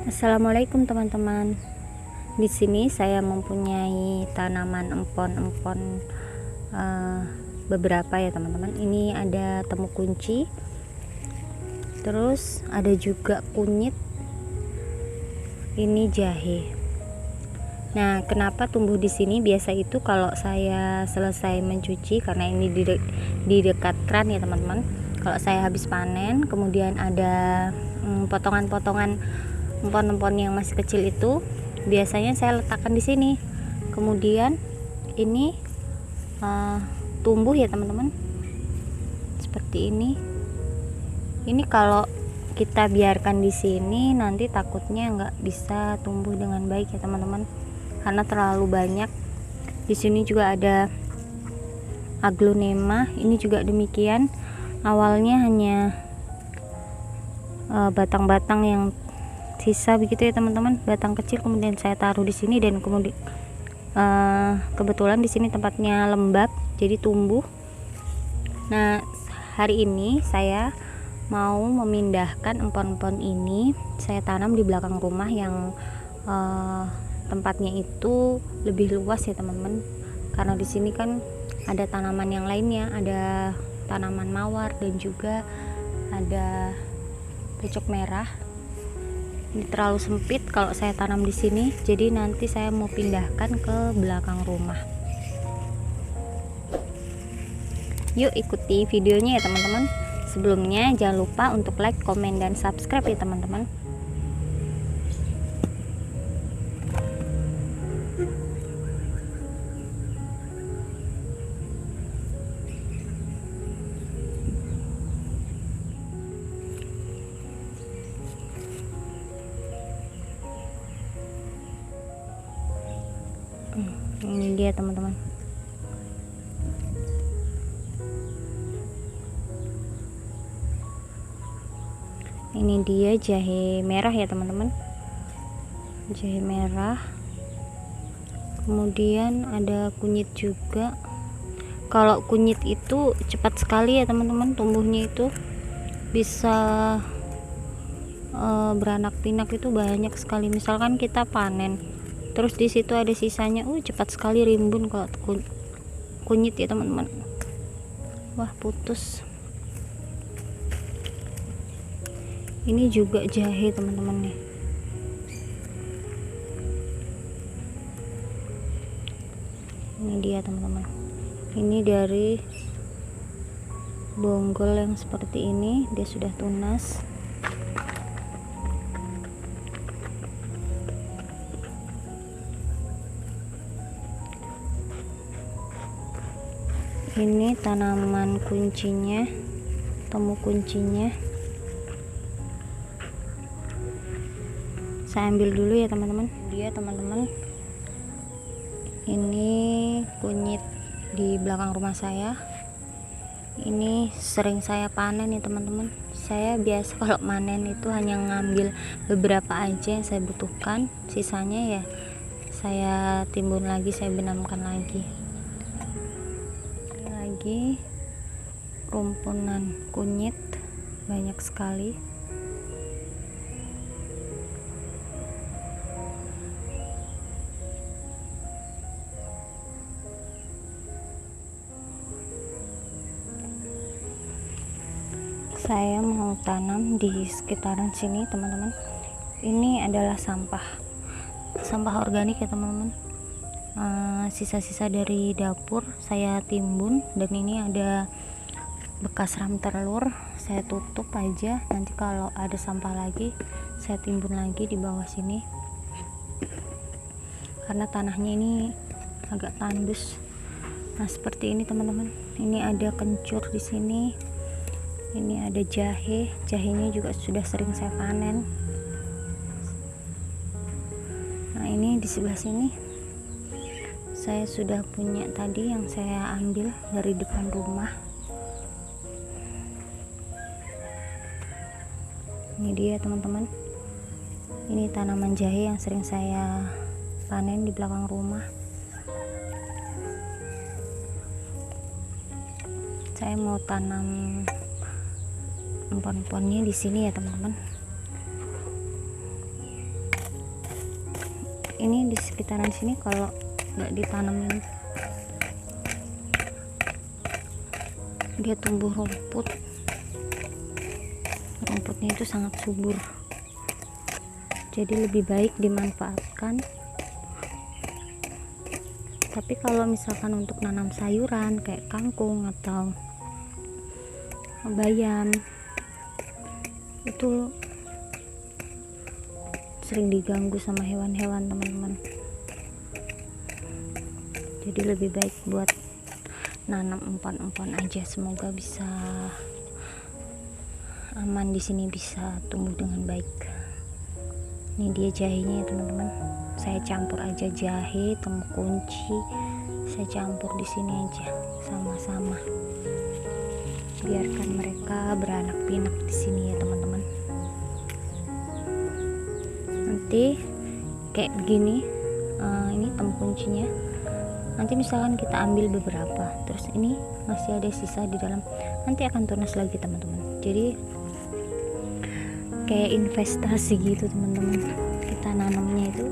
Assalamualaikum teman-teman. Di sini saya mempunyai tanaman empon-empon beberapa ya teman-teman. Ini ada temu kunci, terus ada juga kunyit, ini jahe. Nah, kenapa tumbuh di sini? Biasa itu kalau saya selesai mencuci, karena ini di dekat keran ya teman-teman. Kalau saya habis panen, kemudian ada potongan-potongan empon-empon yang masih kecil itu, biasanya saya letakkan di sini. Kemudian ini tumbuh ya teman-teman, seperti ini. Ini kalau kita biarkan di sini nanti takutnya nggak bisa tumbuh dengan baik ya teman-teman, karena terlalu banyak. Di sini juga ada aglonema, ini juga demikian. Awalnya hanya batang-batang yang sisa begitu ya teman-teman, batang kecil, kemudian saya taruh di sini, dan kemudian kebetulan di sini tempatnya lembab jadi tumbuh. Nah, hari ini saya mau memindahkan empon-empon ini, saya tanam di belakang rumah yang tempatnya itu lebih luas ya teman-teman, karena di sini kan ada tanaman yang lainnya, ada tanaman mawar dan juga ada pucuk merah. Ini terlalu sempit kalau saya tanam di sini, jadi nanti saya mau pindahkan ke belakang rumah. Yuk ikuti videonya ya teman-teman. Sebelumnya jangan lupa untuk like, komen, dan subscribe ya teman-teman. Ini dia teman-teman. Ini dia jahe merah ya teman-teman, jahe merah. Kemudian ada kunyit juga. Kalau kunyit itu cepat sekali ya teman-teman, tumbuhnya itu bisa beranak pinak itu banyak sekali. Misalkan kita panen terus di situ ada sisanya, cepat sekali rimbun kalau kunyit ya teman-teman. Wah, putus. Ini juga jahe teman-teman nih. Ini dia teman-teman, ini dari bonggol yang seperti ini, dia sudah tunas. Ini tanaman kuncinya, temu kuncinya. Saya ambil dulu ya teman-teman. Dia teman-teman, ini kunyit di belakang rumah saya. Ini sering saya panen ya teman-teman. Saya biasa kalau panen itu hanya ngambil beberapa aja yang saya butuhkan, sisanya ya saya timbun lagi, saya benamkan lagi. Ini lagi rumpunan kunyit banyak sekali. Saya mau tanam di sekitaran sini teman-teman. Ini adalah sampah organik ya teman-teman, sisa-sisa dari dapur saya timbun, dan ini ada bekas ram telur, saya tutup aja. Nanti kalau ada sampah lagi saya timbun lagi di bawah sini, karena tanahnya ini agak tandus. Nah, seperti ini teman-teman. Ini ada kencur di sini. Ini ada jahe, jahenya juga sudah sering saya panen. Nah, ini di sebelah sini saya sudah punya tadi yang saya ambil dari depan rumah. Ini dia teman-teman, ini tanaman jahe yang sering saya panen di belakang rumah. Saya mau tanam empon-emponnya di sini ya teman-teman. ini di sekitaran sini kalau nggak ditanamin dia tumbuh rumputnya itu sangat subur, jadi lebih baik dimanfaatkan. Tapi kalau misalkan untuk nanam sayuran kayak kangkung atau bayam itu sering diganggu sama hewan-hewan teman-teman, jadi lebih baik buat nanam empon-empon aja. Semoga bisa aman di sini, bisa tumbuh dengan baik. Ini dia jahenya ya teman-teman, saya campur aja jahe, temu kunci, saya campur di sini aja sama-sama, biarkan mereka beranak pinak di sini ya teman-teman. Nanti kayak begini, ini temu kuncinya. Nanti misalkan kita ambil beberapa, terus ini masih ada sisa di dalam, nanti akan tunas lagi teman-teman. Jadi kayak investasi gitu teman-teman, kita nanamnya itu.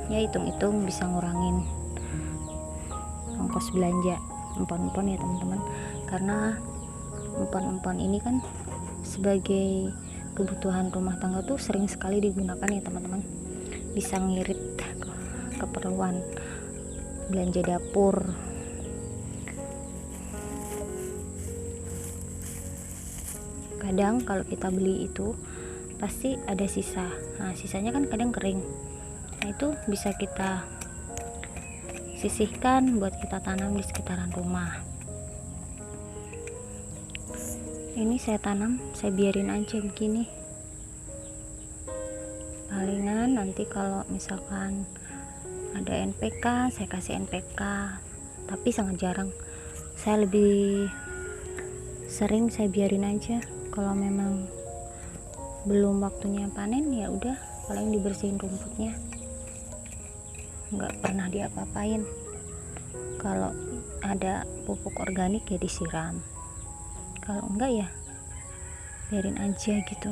Ya hitung-hitung bisa ngurangin ongkos belanja empon-empon ya teman-teman, karena empon-empon ini kan sebagai kebutuhan rumah tangga tuh sering sekali digunakan ya teman-teman, bisa ngirit keperluan belanja dapur. Kadang kalau kita beli itu pasti ada sisa, nah sisanya kan kadang kering, nah itu bisa kita sisihkan buat kita tanam di sekitaran rumah. Ini saya tanam, saya biarin aja begini, palingan nanti kalau misalkan ada NPK saya kasih NPK, tapi sangat jarang. Saya lebih sering saya biarin aja, kalau memang belum waktunya panen ya udah paling dibersihin rumputnya, nggak pernah diapa-apain. Kalau ada pupuk organik ya disiram, kalau enggak ya biarin aja gitu.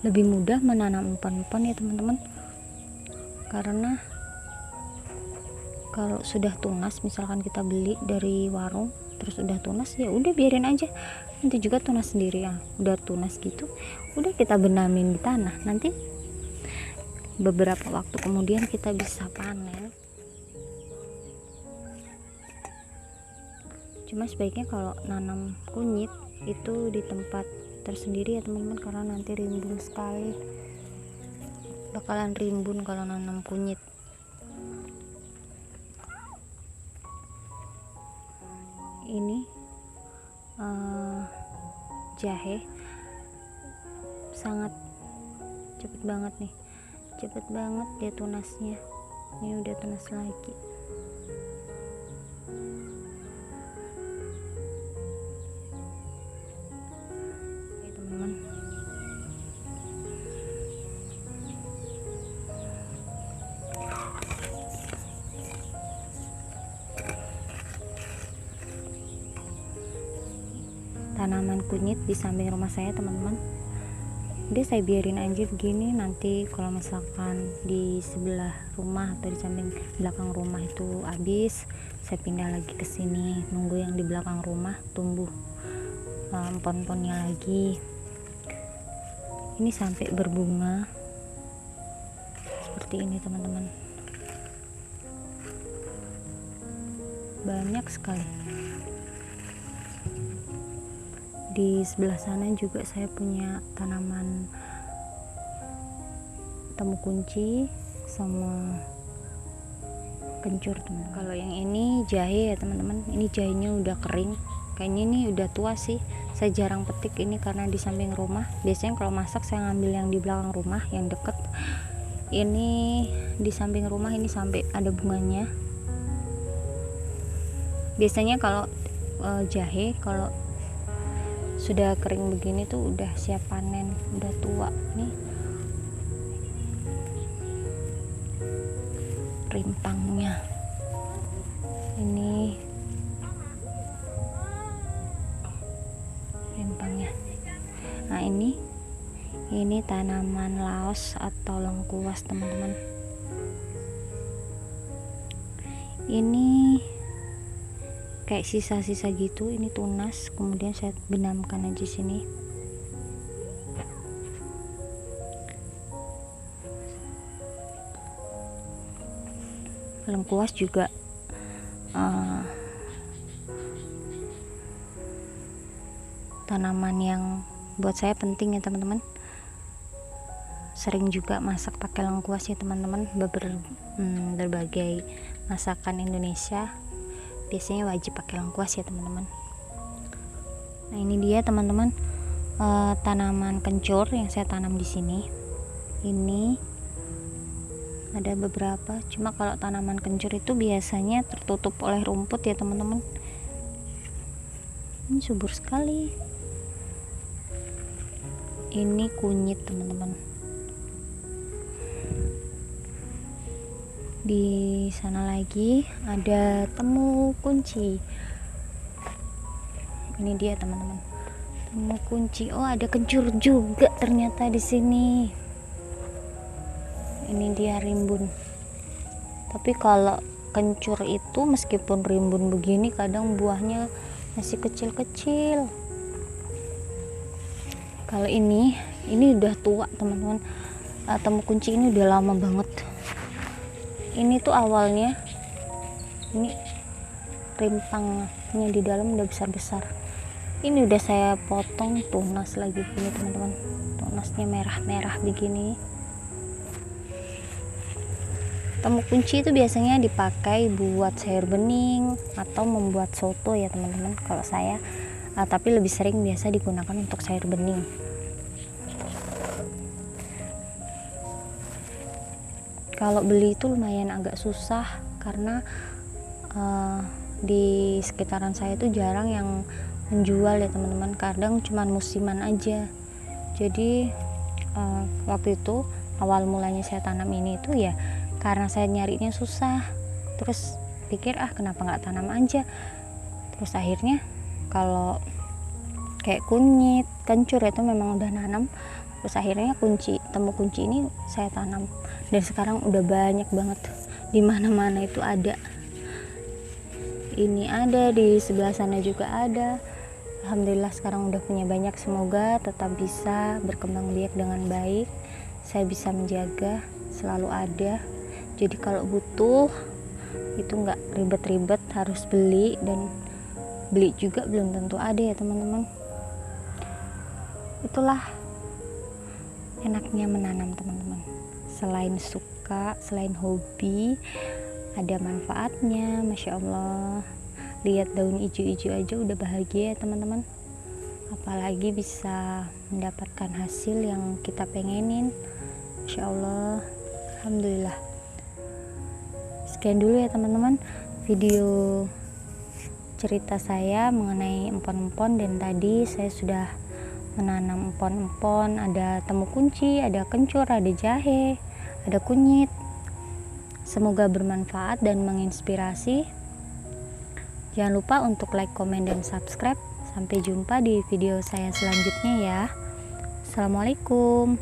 Lebih mudah menanam empon-empon ya teman-teman, karena kalau sudah tunas, misalkan kita beli dari warung terus udah tunas ya udah biarin aja, nanti juga tunas sendiri. Ya udah tunas gitu udah kita benamin di tanah, nanti beberapa waktu kemudian kita bisa panen. Cuma sebaiknya kalau nanam kunyit itu di tempat tersendiri ya teman-teman, karena nanti rimbun sekali, bakalan rimbun kalau nanam kunyit. Ini jahe sangat cepet banget nih, cepet banget dia tunasnya. Ini udah tunas lagi. Oke teman-teman, tanaman kunyit di samping rumah saya teman-teman, dia saya biarin aja begini. Nanti kalau misalkan di sebelah rumah atau di samping belakang rumah itu habis, saya pindah lagi ke sini, nunggu yang di belakang rumah tumbuh empon-emponnya lagi. Ini sampai berbunga seperti ini teman-teman, banyak sekali. Di sebelah sana juga saya punya tanaman temu kunci sama kencur teman. Kalau yang ini jahe ya teman-teman, ini jahenya udah kering, kayaknya ini udah tua sih, Saya jarang petik ini karena di samping rumah. Biasanya kalau masak saya ngambil yang di belakang rumah yang deket. Ini di samping rumah, ini sampai ada bunganya. Biasanya kalau jahe kalau sudah kering begini tuh udah siap panen, udah tua. Nih rimpangnya, ini rimpangnya. Nah ini tanaman laos atau lengkuas teman-teman. Ini kayak sisa-sisa gitu, ini tunas, kemudian saya benamkan aja sini. Lengkuas juga tanaman yang buat saya penting ya teman-teman. Sering juga masak pakai lengkuas ya teman-teman. Berbagai masakan Indonesia biasanya wajib pakai lengkuas ya teman-teman. Nah ini dia teman-teman, tanaman kencur yang saya tanam di sini. Ini ada beberapa, cuma kalau tanaman kencur itu biasanya tertutup oleh rumput ya teman-teman. Ini subur sekali. Ini kunyit teman-teman. Di sana lagi ada temu kunci. Ini dia teman-teman, temu kunci. Oh, ada kencur juga ternyata di sini. Ini dia rimbun. Tapi kalau kencur itu meskipun rimbun begini, kadang buahnya masih kecil-kecil. Kalau ini udah tua teman-teman. Temu kunci ini udah lama banget. Ini tuh awalnya ini rimpangnya di dalam udah besar-besar. Ini udah saya potong, tunas lagi ini teman-teman. Tunasnya merah-merah begini. Temu kunci itu biasanya dipakai buat sayur bening atau membuat soto ya teman-teman. Kalau saya tapi lebih sering biasa digunakan untuk sayur bening. Kalau beli itu lumayan agak susah karena di sekitaran saya itu jarang yang menjual ya teman-teman. Kadang cuman musiman aja. Jadi waktu itu awal mulanya saya tanam ini itu ya karena saya nyarinya susah. Terus pikir kenapa nggak tanam aja. Terus akhirnya kalau kayak kunyit, kencur itu memang udah nanam. Terus akhirnya temu kunci ini saya tanam dan sekarang udah banyak banget, di mana-mana itu ada. Ini ada, di sebelah sana juga ada. Alhamdulillah sekarang udah punya banyak. Semoga tetap bisa berkembang biak dengan baik. Saya bisa menjaga, selalu ada. Jadi kalau butuh itu nggak ribet-ribet harus beli, dan beli juga belum tentu ada ya teman-teman. Itulah enaknya menanam teman-teman. Selain suka, selain hobi, ada manfaatnya. Masya Allah, lihat daun hijau-hijau aja udah bahagia ya teman-teman. Apalagi bisa mendapatkan hasil yang kita pengenin. Masya Allah, alhamdulillah. Sekian dulu ya teman-teman video cerita saya mengenai empon-empon. Dan tadi saya sudah menanam empon-empon, ada temu kunci, ada kencur, ada jahe, ada kunyit. Semoga bermanfaat dan menginspirasi. Jangan lupa untuk like, komen, dan subscribe. Sampai jumpa di video saya selanjutnya ya. Assalamualaikum.